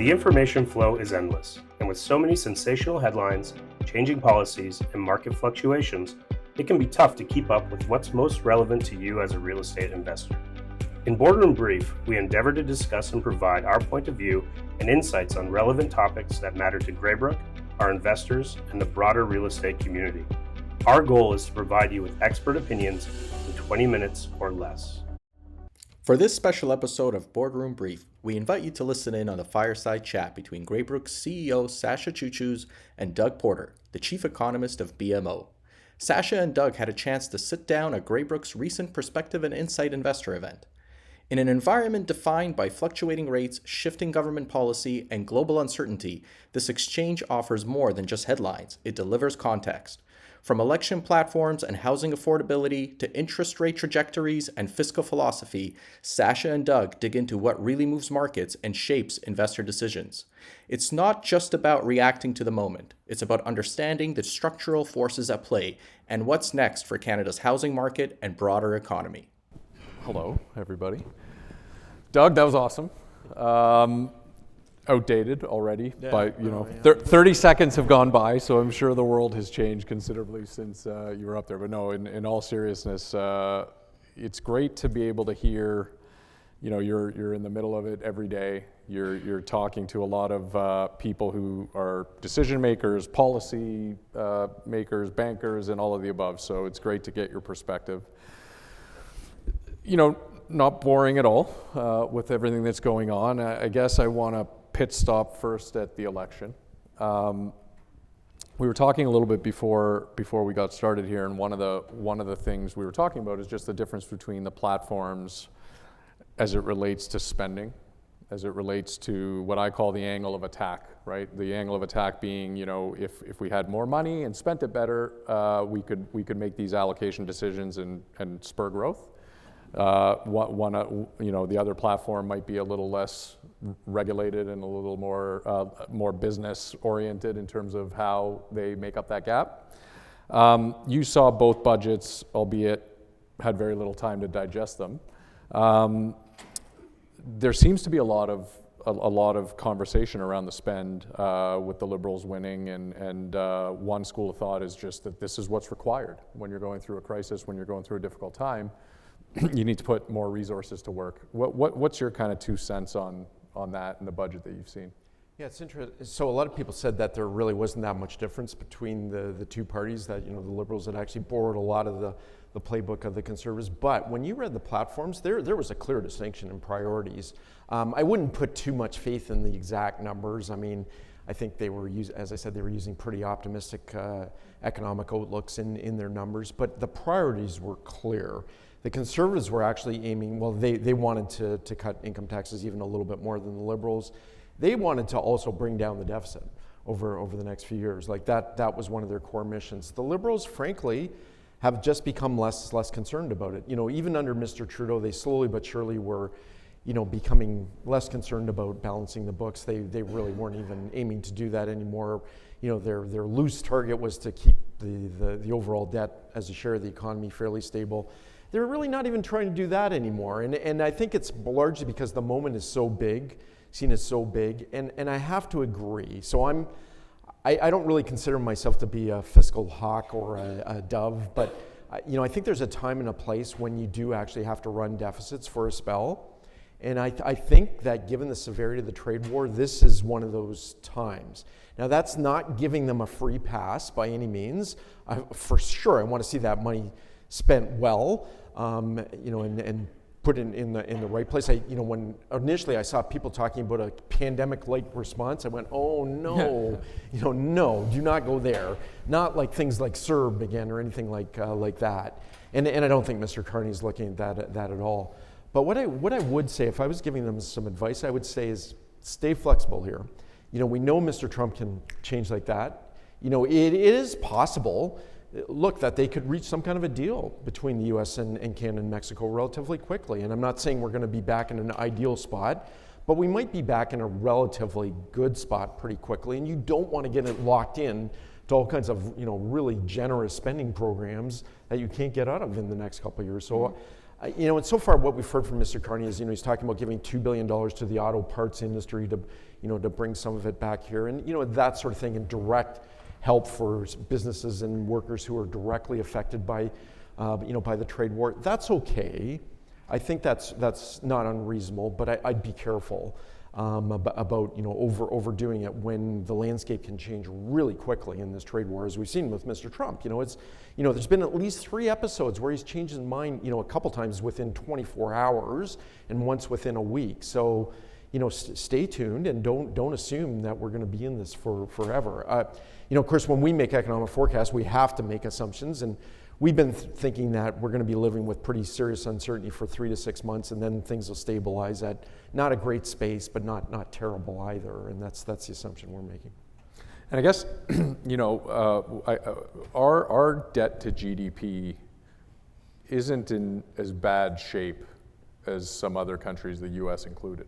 The information flow is endless, and with so many sensational headlines, changing policies, and market fluctuations, it can be tough to keep up with what's most relevant to you as a real estate investor. In Boardroom Brief, we endeavor to discuss and provide our point of view and insights on relevant topics that matter to Greybrook, our investors, and the broader real estate community. Our goal is to provide you with expert opinions in 20 minutes or less. For this special episode of Boardroom Brief, we invite you to listen in on the fireside chat between Greybrook's CEO Sasha Cucuz and Doug Porter, the chief economist of BMO. Sasha and Doug had a chance to sit down at Greybrook's recent Perspective and Insight investor event. In an environment defined by fluctuating rates, shifting government policy, and global uncertainty, this exchange offers more than just headlines. It delivers context. From election platforms and housing affordability to interest rate trajectories and fiscal philosophy, Sasha and Doug dig into what really moves markets and shapes investor decisions. It's not just about reacting to the moment. It's about understanding the structural forces at play and what's next for Canada's housing market and broader economy. Hello, everybody. Doug, that was awesome. Outdated already, but 30 seconds have gone by, so I'm sure the world has changed considerably since you were up there. But no, in all seriousness, it's great to be able to hear. You're in the middle of it every day. You're talking to a lot of people who are decision makers, policy makers, bankers, and all of the above. So it's great to get your perspective. Not boring at all with everything that's going on. I guess I want to pit stop first at the election. We were talking a little bit before we got started here, and one of the things we were talking about is just the difference between the platforms as it relates to spending, as it relates to what I call the angle of attack, right? The angle of attack being, if we had more money and spent it better, we could make these allocation decisions and spur growth. The other platform might be a little less regulated and a little more business oriented in terms of how they make up that gap. You saw both budgets, albeit had very little time to digest them. There seems to be a lot of conversation around the spend with the Liberals winning, and one school of thought is just that this is what's required when you're going through a crisis, when you're going through a difficult time. You need to put more resources to work. What's your kind of 2 cents on that and the budget that you've seen? Yeah, it's interesting. So a lot of people said that there really wasn't that much difference between the two parties, that the Liberals had actually borrowed a lot of the playbook of the Conservatives. But when you read the platforms, there was a clear distinction in priorities. I wouldn't put too much faith in the exact numbers. I mean, I think they were using pretty optimistic economic outlooks in their numbers, but the priorities were clear. The Conservatives were actually aiming, they wanted to cut income taxes even a little bit more than the Liberals. They wanted to also bring down the deficit over the next few years. Like that was one of their core missions. The Liberals, frankly, have just become less concerned about it. Even under Mr. Trudeau, they slowly but surely were, becoming less concerned about balancing the books. They really weren't even aiming to do that anymore. Their loose target was to keep the overall debt as a share of the economy fairly stable. They're really not even trying to do that anymore. And I think it's largely because the moment is so big, seen as so big, and I have to agree. So I don't really consider myself to be a fiscal hawk or a dove, but I think there's a time and a place when you do actually have to run deficits for a spell. And I think that given the severity of the trade war, this is one of those times. Now, that's not giving them a free pass by any means. For sure, I want to see that money spent well, and put in the right place. When initially I saw people talking about a pandemic-like response, I went, oh no, no, do not go there. Not like things like CERB again or anything like that. And I don't think Mr. Carney's looking at that at all. But what I would say, if I was giving them some advice, I would say is stay flexible here. We know Mr. Trump can change like that. It is possible. Look, that they could reach some kind of a deal between the U.S. and Canada and Mexico relatively quickly. And I'm not saying we're going to be back in an ideal spot, but we might be back in a relatively good spot pretty quickly. And you don't want to get it locked in to all kinds of really generous spending programs that you can't get out of in the next couple of years. So And so far what we've heard from Mr. Carney is, he's talking about giving $2 billion to the auto parts industry to, to bring some of it back here, and that sort of thing, and direct help for businesses and workers who are directly affected by, by the trade war. That's okay. I think that's not unreasonable, but I'd be careful about overdoing it when the landscape can change really quickly in this trade war, as we've seen with Mr. Trump. There's been at least 3 episodes where he's changed his mind, a couple times within 24 hours and once within a week. So, stay tuned and don't assume that we're going to be in this for forever. Of course, when we make economic forecasts, we have to make assumptions, and we've been thinking that we're going to be living with pretty serious uncertainty for 3 to 6 months, and then things will stabilize at not a great space, but not terrible either. And that's the assumption we're making. And I guess, our debt to GDP isn't in as bad shape as some other countries, the U.S. included,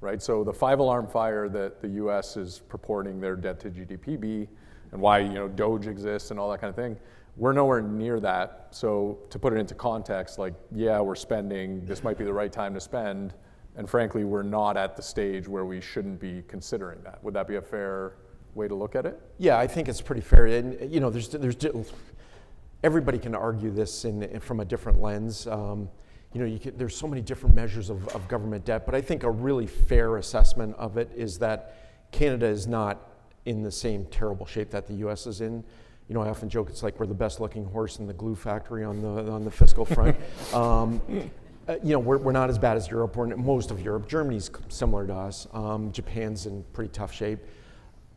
right? So the 5-alarm fire that the U.S. is purporting their debt to GDP be, and why Doge exists and all that kind of thing, we're nowhere near that. So to put it into context, we're spending, this might be the right time to spend, and frankly, we're not at the stage where we shouldn't be considering that. Would that be a fair way to look at it? Yeah, I think it's pretty fair. And there's everybody can argue this from a different lens. There's so many different measures of government debt, but I think a really fair assessment of it is that Canada is not in the same terrible shape that the U.S. is in. I often joke it's like we're the best looking horse in the glue factory on the fiscal front. We're not as bad as Europe. We're in most of Europe. Germany's similar to us. Japan's in pretty tough shape.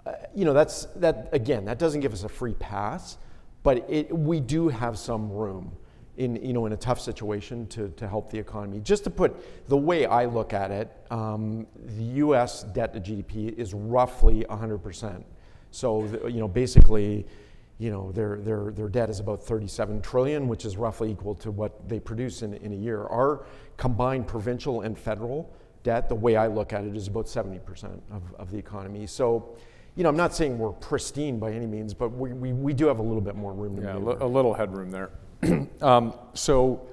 That doesn't give us a free pass, but we do have some room in a tough situation to help the economy. Just to put the way I look at it, the U.S. debt to GDP is roughly 100%. So basically, their debt is about $37 trillion, which is roughly equal to what they produce in a year. Our combined provincial and federal debt, the way I look at it, is about 70% of the economy. So, I'm not saying we're pristine by any means, but we do have a little bit more room to maneuver. A little headroom there. So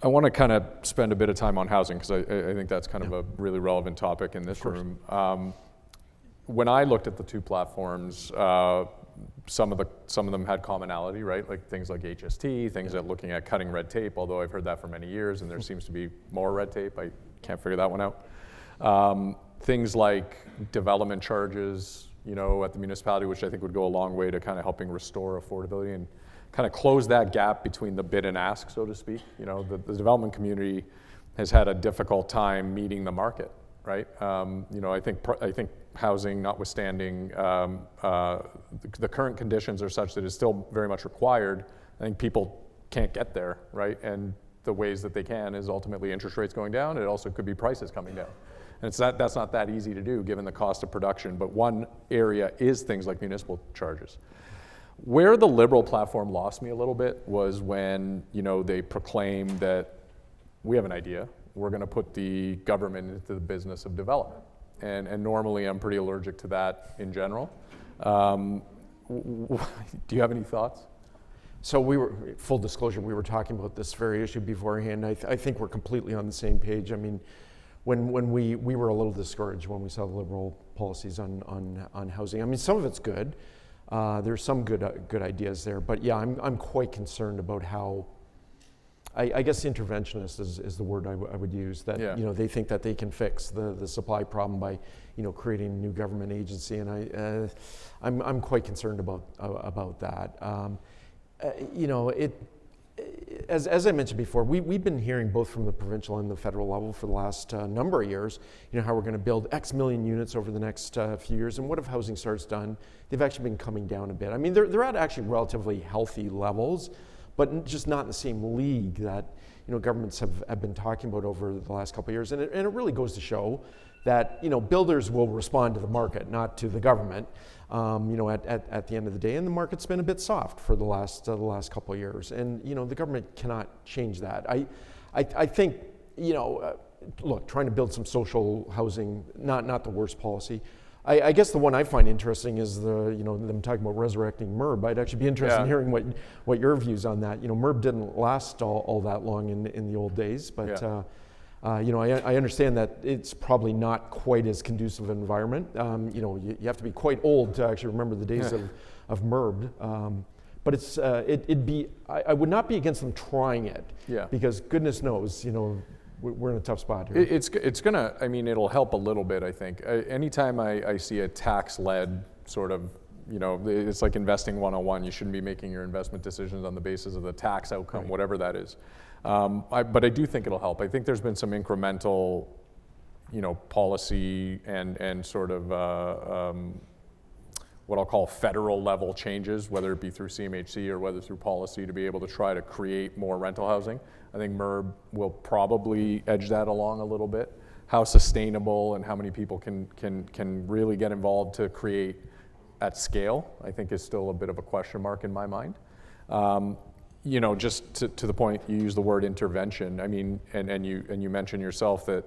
I want to kind of spend a bit of time on housing, because I think that's kind of a really relevant topic in this room. When I looked at the two platforms, some of them had commonality, right? Like things like HST, things that looking at cutting red tape, although I've heard that for many years and there seems to be more red tape. I can't figure that one out. Things like development charges, at the municipality, which I think would go a long way to kind of helping restore affordability and kind of close that gap between the bid and ask, so to speak. The development community has had a difficult time meeting the market, right? I think housing, notwithstanding the current conditions are such that it's still very much required. I think people can't get there, right? And the ways that they can is ultimately interest rates going down. It also could be prices coming down. And that's not that easy to do given the cost of production. But one area is things like municipal charges. Where the Liberal platform lost me a little bit was when they proclaimed that we have an idea. We're going to put the government into the business of development. And normally I'm pretty allergic to that in general. Do you have any thoughts? So full disclosure, we were talking about this very issue beforehand. I think we're completely on the same page. I mean, when we were a little discouraged when we saw the Liberal policies on housing. I mean, some of it's good. There's some good ideas there, but yeah, I'm quite concerned about how. I guess interventionist is the word I would use. That they think that they can fix the supply problem by creating a new government agency, and I'm quite concerned about that. As I mentioned before, we've been hearing both from the provincial and the federal level for the last number of years, how we're going to build X million units over the next few years, and what have housing starts done? They've actually been coming down a bit. I mean, they're at actually relatively healthy levels, but just not in the same league that governments have been talking about over the last couple of years. And it really goes to show that builders will respond to the market, not to the government. At the end of the day, and the market's been a bit soft for the last couple of years, and the government cannot change that. I think look, trying to build some social housing, not the worst policy. I guess the one I find interesting is them talking about resurrecting MURB. I'd actually be interested in hearing what your views on that. MURB didn't last all that long in the old days, but I understand that it's probably not quite as conducive an environment. You have to be quite old to actually remember the days of MURB. But I would not be against them trying it, because goodness knows, we're in a tough spot here. It'll help a little bit, I think. Anytime I see a tax-led sort of, it's like investing 101. You shouldn't be making your investment decisions on the basis of the tax outcome, whatever that is. But I do think it'll help. I think there's been some incremental, policy and sort of what I'll call federal level changes, whether it be through CMHC or whether through policy, to be able to try to create more rental housing. I think MURB will probably edge that along a little bit. How sustainable and how many people can really get involved to create at scale, I think is still a bit of a question mark in my mind. Just to the point, you use the word intervention. I mean, and you mentioned yourself that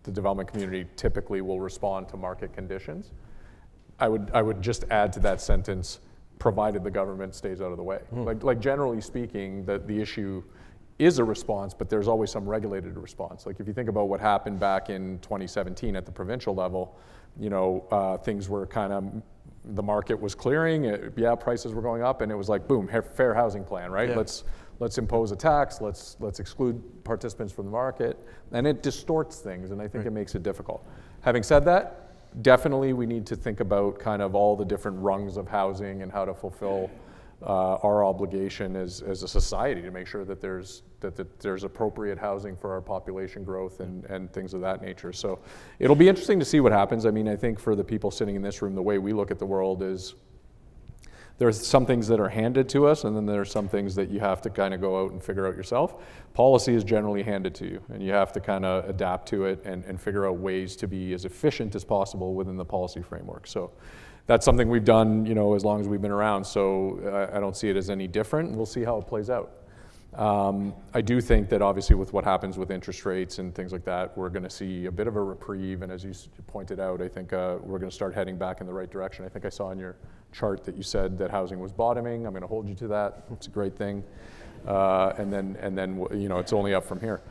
the development community typically will respond to market conditions. I would just add to that sentence, provided the government stays out of the way. Like generally speaking, the issue is a response, but there's always some regulated response. Like if you think about what happened back in 2017 at the provincial level, things were kind of, the market was clearing, prices were going up, and it was like, boom, fair housing plan, right? Yeah. Let's impose a tax, let's exclude participants from the market, and it distorts things, and I think it makes it difficult. Having said that, definitely we need to think about kind of all the different rungs of housing and how to fulfill our obligation as a society to make sure that there's appropriate housing for our population growth and things of that nature. So it'll be interesting to see what happens. I mean, I think for the people sitting in this room, the way we look at the world is there's some things that are handed to us, and then there's some things that you have to kind of go out and figure out yourself. Policy is generally handed to you, and you have to kind of adapt to it and figure out ways to be as efficient as possible within the policy framework. So that's something we've done, as long as we've been around. So I don't see it as any different. We'll see how it plays out. I do think that obviously with what happens with interest rates and things like that, we're going to see a bit of a reprieve. And as you pointed out, I think we're going to start heading back in the right direction. I think I saw on your chart that you said that housing was bottoming. I'm going to hold you to that. It's a great thing. And then it's only up from here.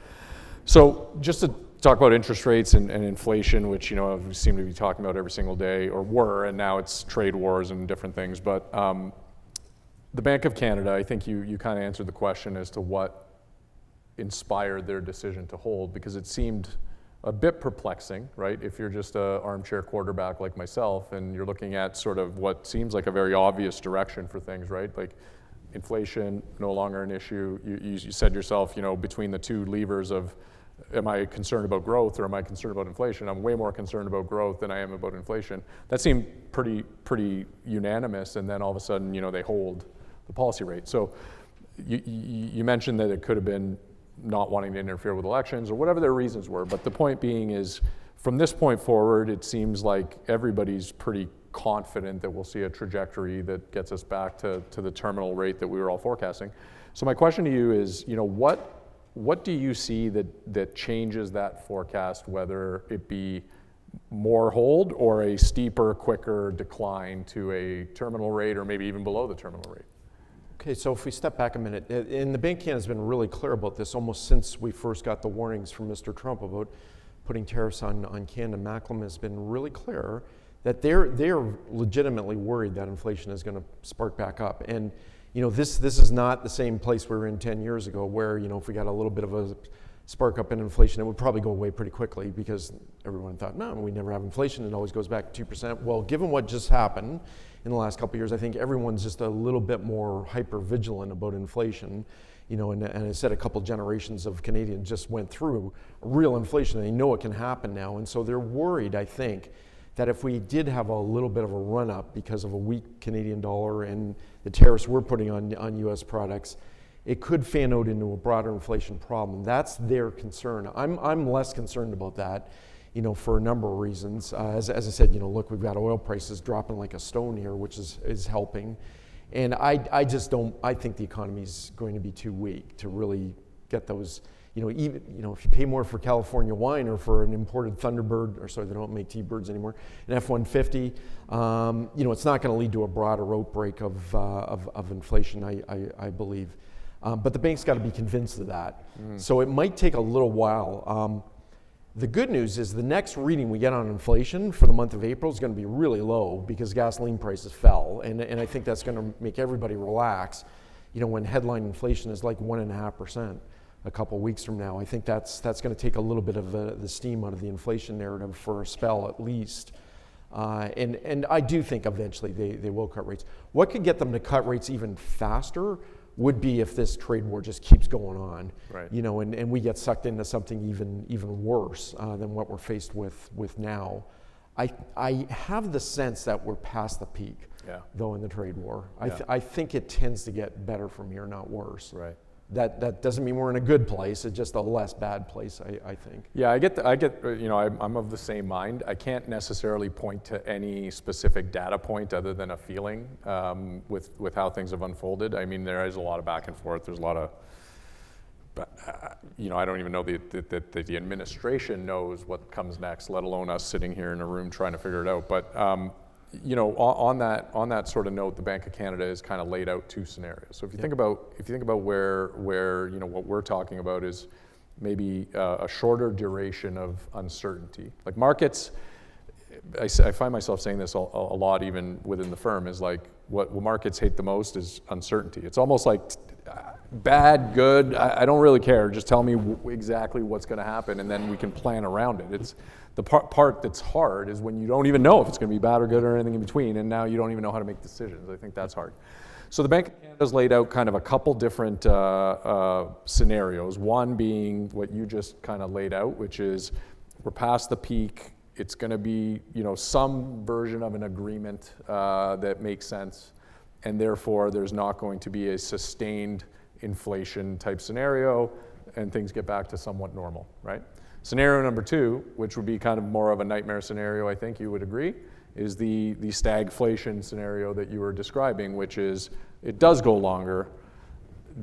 So just to talk about interest rates and inflation, which we seem to be talking about every single day, or were, and now it's trade wars and different things. But the Bank of Canada, I think you kind of answered the question as to what inspired their decision to hold, because it seemed a bit perplexing, right? If you're just an armchair quarterback like myself and you're looking at sort of what seems like a very obvious direction for things, right? Like inflation, no longer an issue. You said yourself, between the two levers of, am I concerned about growth or am I concerned about inflation? I'm way more concerned about growth than I am about inflation. That seemed pretty unanimous, and then all of a sudden, they hold the policy rate. So you mentioned that it could have been not wanting to interfere with elections or whatever their reasons were, but the point being is, from this point forward, it seems like everybody's pretty confident that we'll see a trajectory that gets us back to the terminal rate that we were all forecasting. So my question to you is, what do you see that changes that forecast, whether it be more hold or a steeper, quicker decline to a terminal rate, or maybe even below the terminal rate? Okay, so if we step back a minute, and the Bank of Canada has been really clear about this almost since we first got the warnings from Mr. Trump about putting tariffs on Canada. Macklem has been really clear that they're legitimately worried that inflation is going to spark back up. And this is not the same place we were in 10 years ago, where if we got a little bit of a spark up in inflation, it would probably go away pretty quickly, because everyone thought, no, we never have inflation, it always goes back to 2%. Well, given what just happened in the last couple of years, I think everyone's just a little bit more hyper vigilant about inflation. And I said a couple generations of Canadians just went through real inflation, and they know it can happen now. And so they're worried, I think, that if we did have a little bit of a run up because of a weak Canadian dollar and the tariffs we're putting on US products, it could fan out into a broader inflation problem. That's their concern. I'm less concerned about that, for a number of reasons. As I said, look, we've got oil prices dropping like a stone here, which is helping. And I think the economy is going to be too weak to really get those even if you pay more for California wine or for an imported Thunderbird, or sorry, they don't make T-Birds anymore, an F-150, it's not going to lead to a broader outbreak of inflation, I believe. But the bank's got to be convinced of that. So it might take a little while. The good news is the next reading we get on inflation for the month of April is going to be really low because gasoline prices fell. And I think that's going to make everybody relax. When headline inflation is like 1.5% a couple weeks from now, I think that's going to take a little bit of the steam out of the inflation narrative for a spell at least. And I do think eventually they will cut rates. What could get them to cut rates even faster would be if this trade war just keeps going on, right. And we get sucked into something even worse than what we're faced with now. I have the sense that we're past the peak, though, in the trade war. I think it tends to get better from here, not worse. Right. That doesn't mean we're in a good place. It's just a less bad place, I think. Yeah, I get. I'm of the same mind. I can't necessarily point to any specific data point other than a feeling with how things have unfolded. I mean, there is a lot of back and forth. There's a lot of, I don't even know that the administration knows what comes next, let alone us sitting here in a room trying to figure it out. But on that sort of note, the Bank of Canada has kind of laid out two scenarios. So if you think about where what we're talking about is maybe a shorter duration of uncertainty. Like markets, I find myself saying this a lot even within the firm, is like what markets hate the most is uncertainty. It's almost like bad, good, I don't really care. Just tell me exactly what's going to happen, and then we can plan around it. It's the part that's hard is when you don't even know if it's going to be bad or good or anything in between, and now you don't even know how to make decisions. I think that's hard. So the Bank of Canada has laid out kind of a couple different scenarios. One being what you just kind of laid out, which is we're past the peak. It's going to be some version of an agreement that makes sense, and therefore there's not going to be a sustained inflation type snenario, and things get back to somewhat normal, right? Scenario number two, which would be kind of more of a nightmare scenario, I think you would agree, is the stagflation scenario that you were describing, which is it does go longer.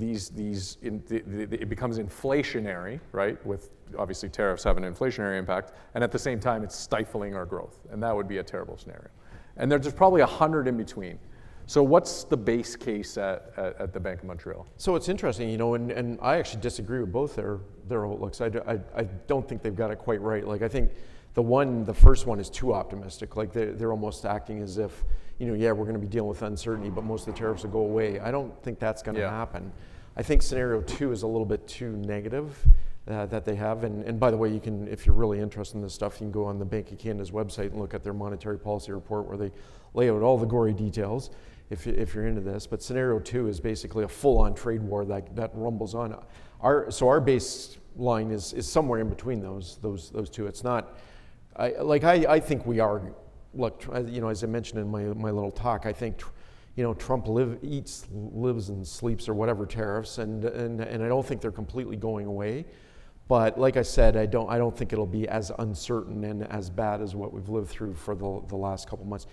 It becomes inflationary, right? With obviously tariffs have an inflationary impact, and at the same time it's stifling our growth, and that would be a terrible scenario. And there's probably 100 in between. So what's the base case at the Bank of Montreal? So it's interesting, and I actually disagree with both their outlooks. I don't think they've got it quite right. Like I think the first one is too optimistic. Like they're almost acting as if, we're going to be dealing with uncertainty, but most of the tariffs will go away. I don't think that's going to happen. I think scenario two is a little bit too negative that they have. And by the way, you can, if you're really interested in this stuff, you can go on the Bank of Canada's website and look at their monetary policy report where they lay out all the gory details. If you're into this, but scenario two is basically a full-on trade war that rumbles on. Our baseline is somewhere in between those two. It's not. I think we are. Look, as I mentioned in my little talk, I think Trump lives and sleeps or whatever tariffs, and I don't think they're completely going away. But like I said, I don't think it'll be as uncertain and as bad as what we've lived through for the last couple months.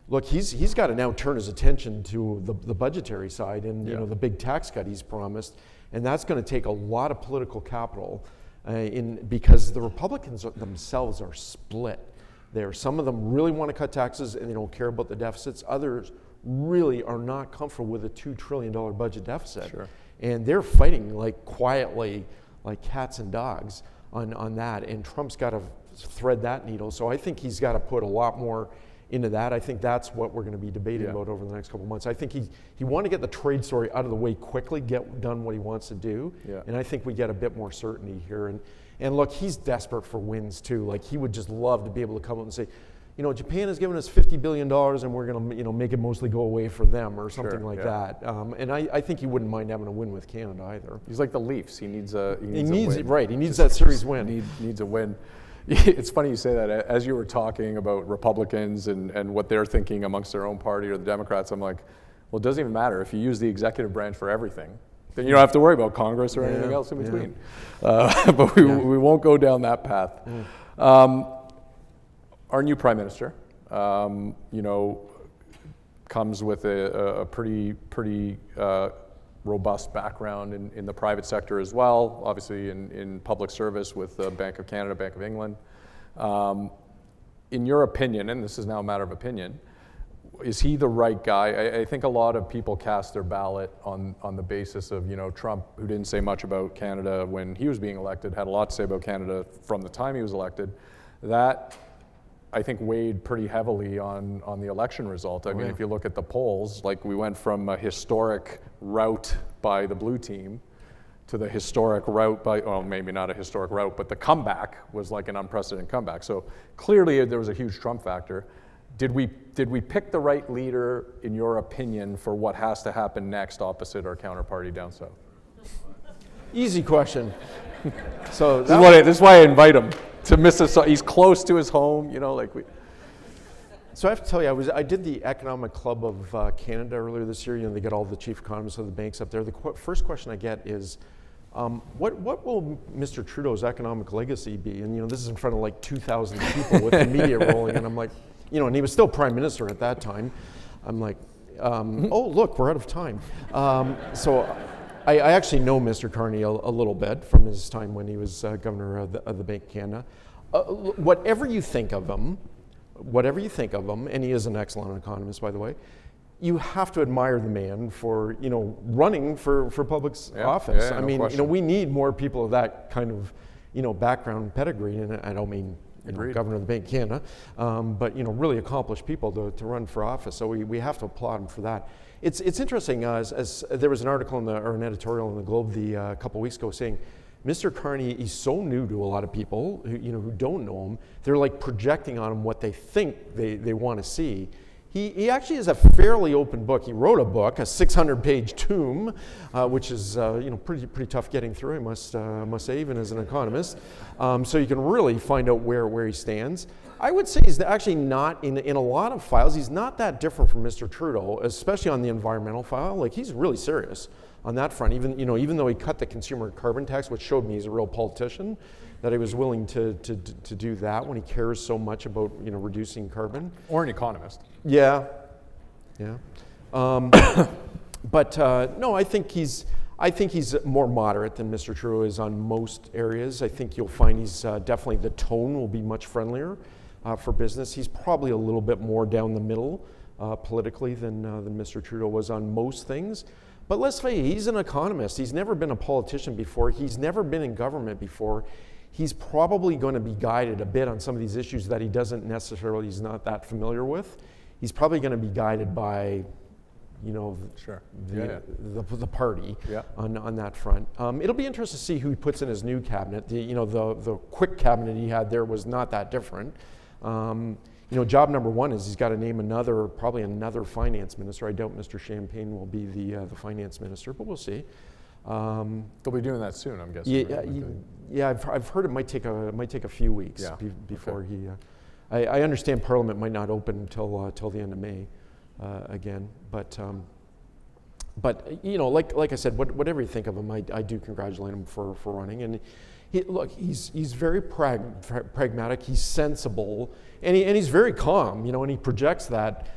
Look, he's got to now turn his attention to the budgetary side and the big tax cut he's promised, and that's going to take a lot of political capital because the Republicans themselves are split. Some of them really want to cut taxes and they don't care about the deficits. Others really are not comfortable with a $2 trillion budget deficit, and they're fighting quietly, like cats and dogs on that. And Trump's got to thread that needle. So I think he's got to put a lot more into that. I think that's what we're going to be debating about over the next couple of months. I think he wanted to get the trade story out of the way quickly, get done what he wants to do, and I think we get a bit more certainty here. And look, he's desperate for wins too. Like he would just love to be able to come up and say, Japan has given us $50 billion and we're going to make it mostly go away for them or something like that. And I think he wouldn't mind having a win with Canada either. He's like the Leafs. He needs a win. He needs that series win. Needs a win. It's funny you say that. As you were talking about Republicans and what they're thinking amongst their own party or the Democrats, I'm like, well, it doesn't even matter. If you use the executive branch for everything, then you don't have to worry about Congress or anything else in between. But we won't go down that path. Our new Prime Minister, comes with a pretty robust background in the private sector as well, obviously in public service with the Bank of Canada, Bank of England. In your opinion, and this is now a matter of opinion, is he the right guy? I think a lot of people cast their ballot on the basis of, Trump, who didn't say much about Canada when he was being elected, had a lot to say about Canada from the time he was elected. That, I think, weighed pretty heavily on the election result. I mean, if you look at the polls, like we went from a historic rout by the blue team to the historic rout by, well, maybe not a historic rout, but the comeback was like an unprecedented comeback. So clearly there was a huge Trump factor. Did we pick the right leader, in your opinion, for what has to happen next opposite our counterparty down south? Easy question. So this is why I invite him to Mississauga. He's close to his home, So I have to tell you, I did the Economic Club of Canada earlier this year. They get all the chief economists of the banks up there. The first question I get is, what will Mr. Trudeau's economic legacy be? And this is in front of like 2,000 people with the media rolling, and I'm like, and he was still prime minister at that time. I'm like, oh look, we're out of time. So I actually know Mr. Carney a little bit from his time when he was governor of the Bank of Canada. Whatever you think of him, and he is an excellent economist, by the way, you have to admire the man for running for public office. Yeah, I mean, we need more people of that kind of background pedigree, and I don't mean governor of the Bank of Canada, but really accomplished people to run for office. So we have to applaud him for that. It's interesting, as there was an article or an editorial in the Globe a couple weeks ago saying, Mr. Carney, he's so new to a lot of people who don't know him. They're like projecting on him what they think they want to see. He actually is a fairly open book. He wrote a book, a 600-page tome, which is pretty tough getting through, I must say, even as an economist. So you can really find out where he stands. I would say he's actually not, in a lot of files, he's not that different from Mr. Trudeau, especially on the environmental file. Like, he's really serious on that front, even though he cut the consumer carbon tax, which showed me he's a real politician, that he was willing to do that when he cares so much about reducing carbon. Or an economist. Yeah. But no, I think he's more moderate than Mr. Trudeau is on most areas. I think you'll find he's definitely, the tone will be much friendlier for business. He's probably a little bit more down the middle politically than Mr. Trudeau was on most things. But let's face it, he's an economist. He's never been a politician before. He's never been in government before. He's probably going to be guided a bit on some of these issues that he's not that familiar with. He's probably going to be guided by, the party on that front. It'll be interesting to see who he puts in his new cabinet. The quick cabinet he had there was not that different. Job number one is he's got to name probably another finance minister. I doubt Mr. Champagne will be the finance minister, but we'll see. They'll be doing that soon, I'm guessing. Yeah, I've heard it might take a few weeks before he. I understand Parliament might not open until the end of May again, but like I said, whatever you think of him, I do congratulate him for running. And he's very pragmatic. He's sensible, and he's very calm. And he projects that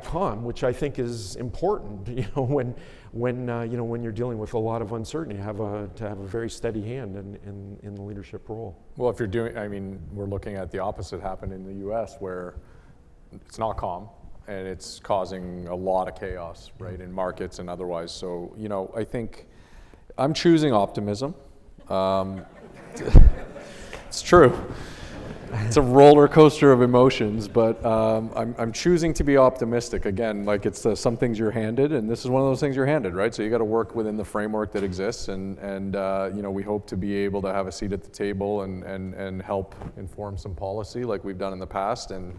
calm, which I think is important. When you're dealing with a lot of uncertainty, to have a very steady hand in the leadership role. Well, if you're we're looking at the opposite happen in the U.S., where it's not calm and it's causing a lot of chaos, right, in markets and otherwise. So, I think I'm choosing optimism. It's true. It's a roller coaster of emotions, but I'm choosing to be optimistic. Again, like it's some things you're handed, and this is one of those things you're handed, right? So you got to work within the framework that exists, and we hope to be able to have a seat at the table and help inform some policy like we've done in the past, and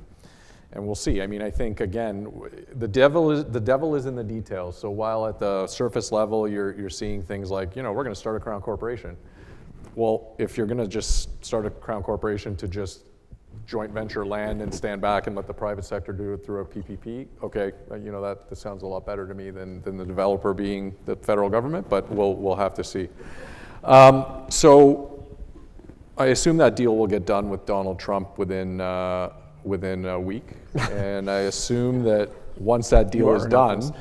we'll see. I think again, the devil is in the details. So while at the surface level you're seeing things like we're going to start a crown corporation. Well, if you're going to just start a crown corporation to just joint venture land and stand back and let the private sector do it through a PPP, okay, that sounds a lot better to me than the developer being the federal government, but we'll have to see. So I assume that deal will get done with Donald Trump within a week, and I assume that once that deal is done,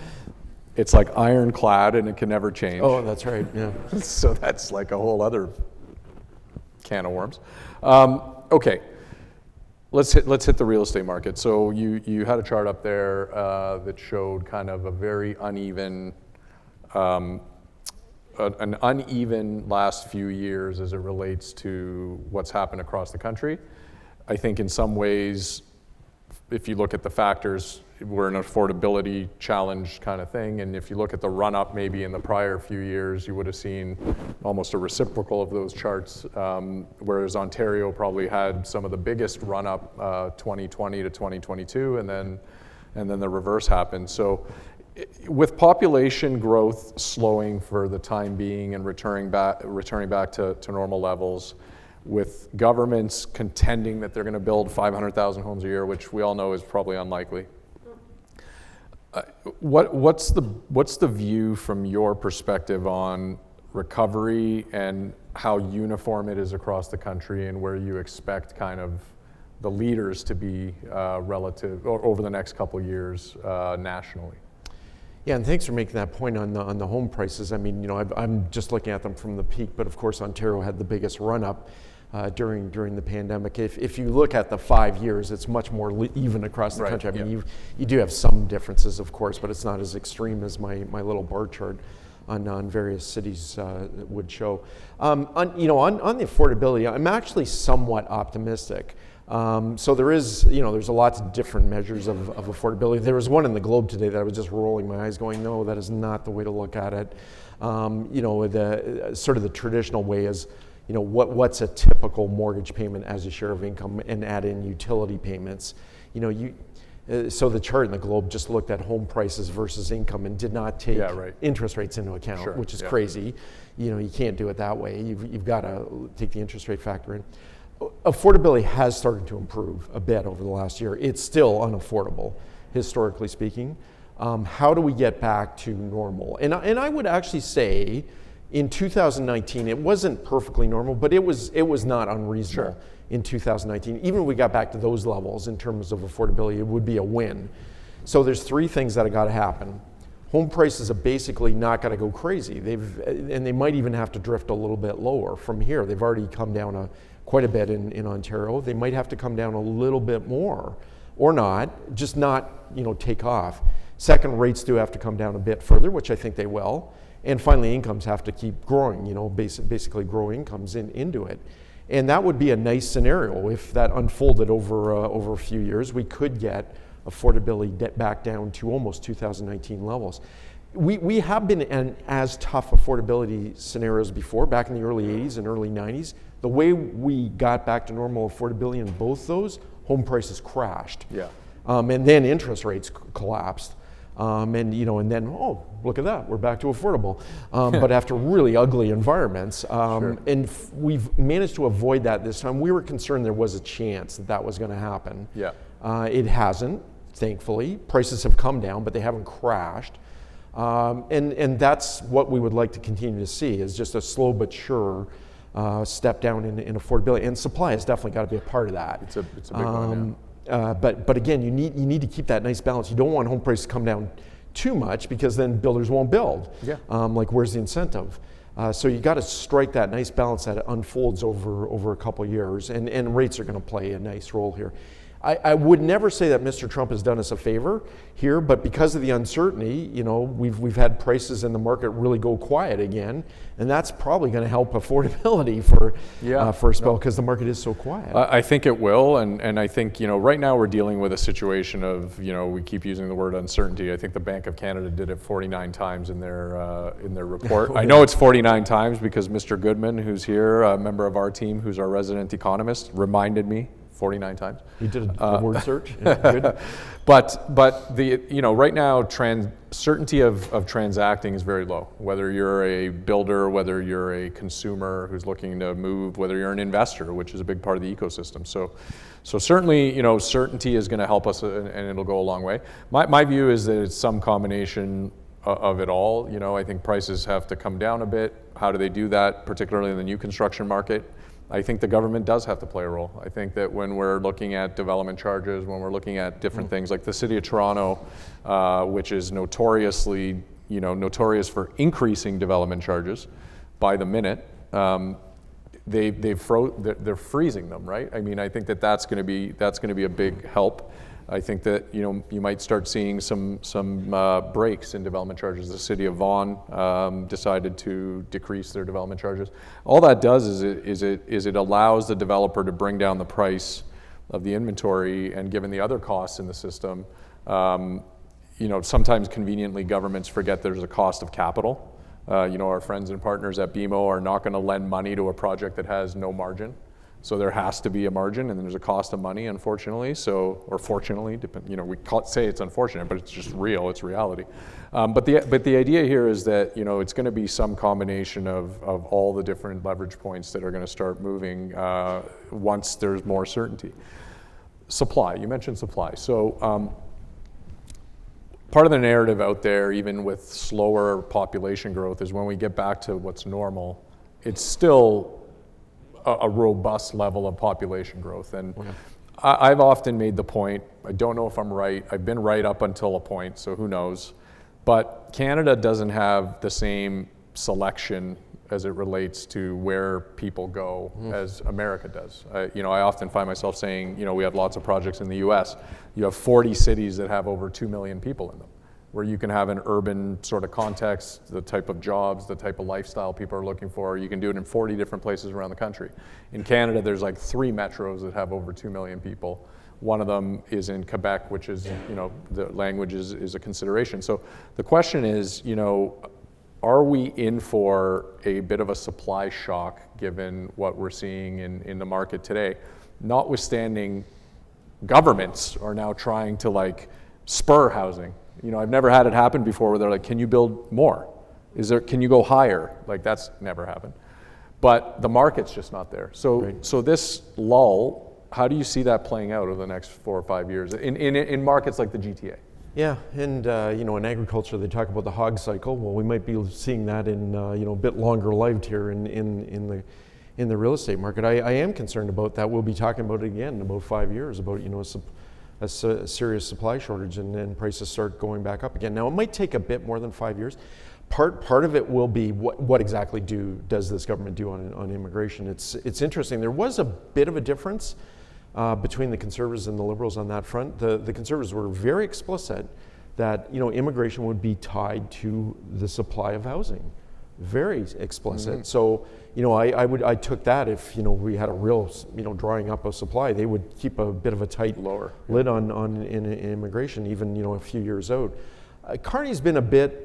it's like ironclad and it can never change. Oh, that's right, yeah. So that's like a whole other can of worms. Okay, let's hit the real estate market. So you had a chart up there that showed kind of a very uneven, an uneven last few years as it relates to what's happened across the country. I think in some ways, if you look at the factors, we're an affordability challenge kind of thing. And if you look at the run up maybe in the prior few years, you would have seen almost a reciprocal of those charts, whereas Ontario probably had some of the biggest run up 2020 to 2022, and then the reverse happened. So with population growth slowing for the time being and returning back to normal levels, with governments contending that they're going to build 500,000 homes a year, which we all know is probably unlikely. What's the view from your perspective on recovery and how uniform it is across the country, and where you expect kind of the leaders to be relative or over the next couple of years nationally? Yeah, and thanks for making that point on the home prices. I mean, I'm just looking at them from the peak, but of course Ontario had the biggest run up during the pandemic. If you look at the 5 years, it's much more even across the country. I mean, you do have some differences, of course, but it's not as extreme as my little bar chart on various cities would show. On the affordability, I'm actually somewhat optimistic. So there's a lot of different measures of affordability. There was one in the Globe today that I was just rolling my eyes going, no, that is not the way to look at it. The sort of the traditional way is, what's a typical mortgage payment as a share of income, and add in utility payments. So the chart in the Globe just looked at home prices versus income and did not take interest rates into account, which is crazy. You can't do it that way. You've got to take the interest rate factor in. Affordability has started to improve a bit over the last year. It's still unaffordable, historically speaking. How do we get back to normal? And I would actually say, in 2019, it wasn't perfectly normal, but it was not unreasonable in 2019. Even if we got back to those levels in terms of affordability, it would be a win. So there's three things that have got to happen. Home prices are basically not going to go crazy. And they might even have to drift a little bit lower from here. They've already come down quite a bit in Ontario. They might have to come down a little bit more, or not, just not take off. Second, rates do have to come down a bit further, which I think they will. And finally, incomes have to keep growing, basically grow incomes into it. And that would be a nice scenario. If that unfolded over a few years, we could get affordability back down to almost 2019 levels. We have been in as tough affordability scenarios before, back in the early 80s and early 90s. The way we got back to normal affordability in both those, home prices crashed. Yeah. And then interest rates collapsed. And then, oh, look at that, we're back to affordable. But after really ugly environments, and we've managed to avoid that this time. We were concerned there was a chance that was going to happen. Yeah. It hasn't, thankfully. Prices have come down, but they haven't crashed. And that's what we would like to continue to see, is just a slow but sure step down in affordability. And supply has definitely got to be a part of that. It's a big one, yeah. But again, you need to keep that nice balance. You don't want home prices to come down too much, because then builders won't build. Yeah. Where's the incentive? So you got to strike that nice balance that unfolds over a couple of years, and rates are going to play a nice role here. I would never say that Mr. Trump has done us a favor here, but because of the uncertainty, we've had prices in the market really go quiet again, and that's probably going to help affordability for a spell, because the market is so quiet. I think it will, and I think right now we're dealing with a situation of we keep using the word uncertainty. I think the Bank of Canada did it 49 times in their report. I know it's 49 times because Mr. Goodman, who's here, a member of our team, who's our resident economist, reminded me 49 times. You did a word search? Yeah, good. But the right now certainty of transacting is very low. Whether you're a builder, whether you're a consumer who's looking to move, whether you're an investor, which is a big part of the ecosystem. So certainly certainty is going to help us, and it'll go a long way. My view is that it's some combination of it all. I think prices have to come down a bit. How do they do that, particularly in the new construction market? I think the government does have to play a role. I think that when we're looking at development charges, when we're looking at different things, like the City of Toronto, which is notoriously notorious for increasing development charges by the minute, they're freezing them, right? I mean, I think that's going to be a big help. I think that you might start seeing some breaks in development charges. The city of Vaughan decided to decrease their development charges. All that does is it allows the developer to bring down the price of the inventory, and given the other costs in the system, sometimes conveniently governments forget there's a cost of capital. Our friends and partners at BMO are not going to lend money to a project that has no margin. So there has to be a margin, and there's a cost of money, unfortunately. Or fortunately, we say it's unfortunate, but it's just real. It's reality. But the idea here is that it's going to be some combination of all the different leverage points that are going to start moving once there's more certainty. Supply. You mentioned supply. So part of the narrative out there, even with slower population growth, is when we get back to what's normal, it's still a robust level of population growth. And I've often made the point, I don't know if I'm right, I've been right up until a point, so who knows, but Canada doesn't have the same selection as it relates to where people go as America does. I often find myself saying, we have lots of projects in the US. You have 40 cities that have over 2 million people in them, where you can have an urban sort of context, the type of jobs, the type of lifestyle people are looking for. You can do it in 40 different places around the country. In Canada, there's like 3 metros that have over 2 million people. One of them is in Quebec, which is, the language is a consideration. So the question is, are we in for a bit of a supply shock given what we're seeing in the market today? Notwithstanding, governments are now trying to spur housing. I've never had it happen before where they're like, can you build more? Can you go higher? That's never happened. But the market's just not there. So this lull, how do you see that playing out over the next 4 or 5 years in markets like the GTA? Yeah, and in agriculture they talk about the hog cycle. Well, we might be seeing that in a bit longer lived here in the real estate market. I am concerned about that. We'll be talking about it again in about 5 years about a serious supply shortage, and then prices start going back up again. Now it might take a bit more than 5 years. Part of it will be what exactly does this government do on immigration? It's interesting. There was a bit of a difference between the Conservatives and the Liberals on that front. The Conservatives were very explicit that immigration would be tied to the supply of housing. Very explicit. So I took that if we had a real drying up of supply, they would keep a bit of a tight lid on immigration even a few years out. Carney's been a bit.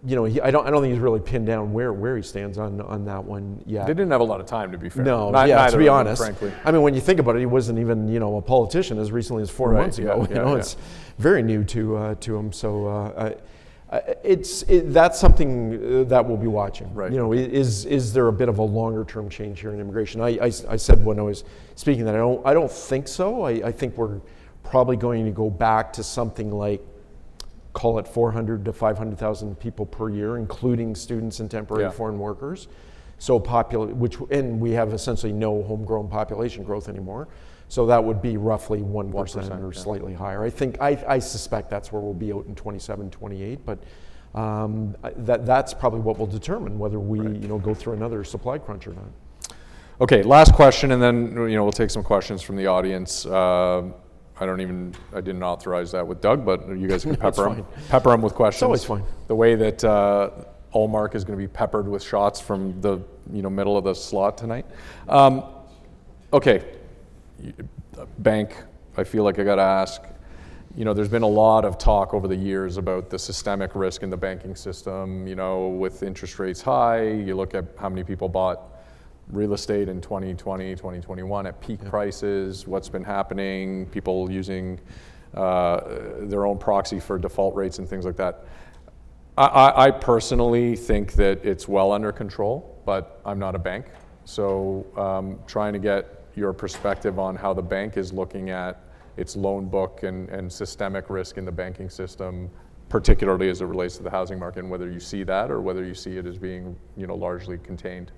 I don't think he's really pinned down where he stands on that one yet. They didn't have a lot of time, to be fair. No, to be honest, frankly. I mean, when you think about it, he wasn't even a politician as recently as 4 months ago. It's very new to him. So that's something that we'll be watching. Right. Is there a bit of a longer term change here in immigration? I said when I was speaking that I don't think so. I think we're probably going to go back to something like, call it 400 to 500,000 people per year, including students and temporary foreign workers. So and we have essentially no homegrown population growth anymore. So that would be roughly 1% or slightly higher. I suspect that's where we'll be out in 27, 28, but that's probably what will determine whether we go through another supply crunch or not. Okay, last question, and then we'll take some questions from the audience. I didn't authorize that with Doug, but you guys can pepper him with questions. It's always fine. The way that Allmark is going to be peppered with shots from the middle of the slot tonight. Okay, bank. I feel like I got to ask. There's been a lot of talk over the years about the systemic risk in the banking system. With interest rates high, you look at how many people bought real estate in 2020, 2021 at peak prices, what's been happening, people using their own proxy for default rates and things like that. I personally think that it's well under control, but I'm not a bank. So trying to get your perspective on how the bank is looking at its loan book and systemic risk in the banking system, particularly as it relates to the housing market, and whether you see that or whether you see it as being largely contained.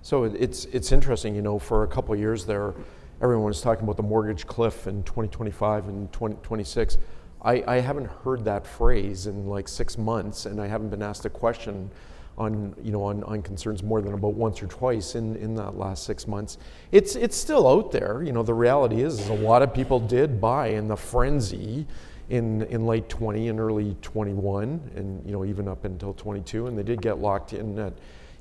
So it's interesting, for a couple of years there, everyone was talking about the mortgage cliff in 2025 and 2026. I haven't heard that phrase in like 6 months, and I haven't been asked a question on concerns more than about once or twice in that last 6 months. It's still out there. The reality is a lot of people did buy in the frenzy in late 20 and early 21, and even up until 22, and they did get locked in at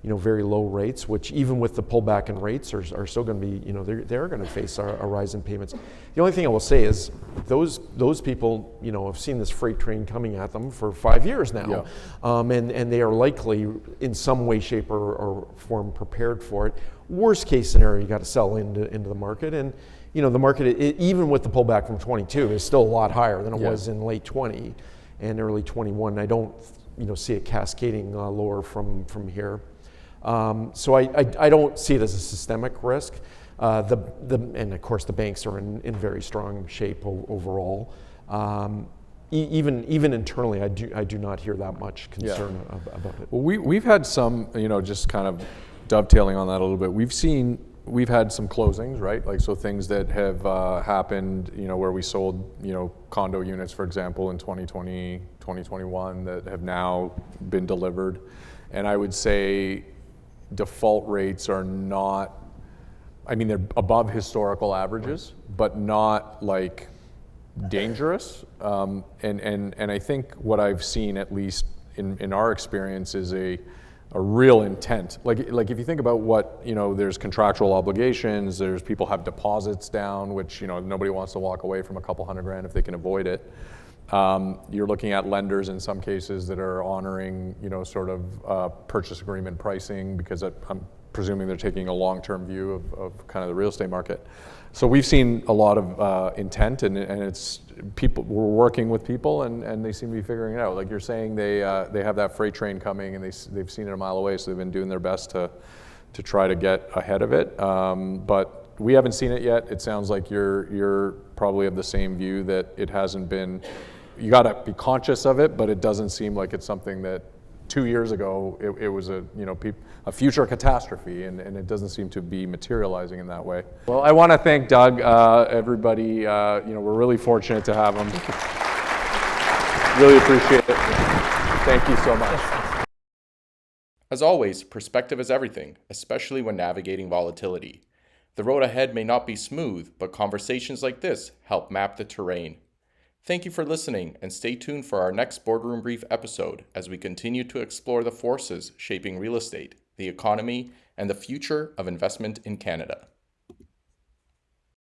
very low rates, which even with the pullback in rates are still going to be, they're going to face a rise in payments. The only thing I will say is those people, have seen this freight train coming at them for 5 years now, and they are likely in some way, shape, or form prepared for it. Worst case scenario, you got to sell into the market, and the market, even with the pullback from 22, is still a lot higher than it was in late 20 and early 21. I don't, see it cascading lower from here. So I don't see it as a systemic risk. And of course the banks are in very strong shape overall. Even internally, I do not hear that much concern about it. Well, we've had some, just kind of dovetailing on that a little bit. We've had some closings, right? Like, so things that have happened, where we sold, condo units, for example, in 2020, 2021 that have now been delivered. And I would say default rates are not, they're above historical averages, but not like dangerous. And I think what I've seen, at least in our experience, is a real intent. Like if you think about what, there's contractual obligations, there's people have deposits down, which, nobody wants to walk away from a couple $100,000 if they can avoid it. You're looking at lenders in some cases that are honoring, sort of purchase agreement pricing, because I'm presuming they're taking a long-term view of kind of the real estate market. So we've seen a lot of intent, and it's people. We're working with people, and they seem to be figuring it out. Like you're saying, they have that freight train coming, and they've seen it a mile away, so they've been doing their best to try to get ahead of it. But we haven't seen it yet. It sounds like you're probably of the same view that it hasn't been. You got to be conscious of it, but it doesn't seem like it's something that 2 years ago it was a future catastrophe, and it doesn't seem to be materializing in that way. Well, I want to thank Doug, everybody. We're really fortunate to have him. Really appreciate it. Thank you so much. As always, perspective is everything, especially when navigating volatility. The road ahead may not be smooth, but conversations like this help map the terrain. Thank you for listening, and stay tuned for our next Boardroom Brief episode as we continue to explore the forces shaping real estate, the economy, and the future of investment in Canada.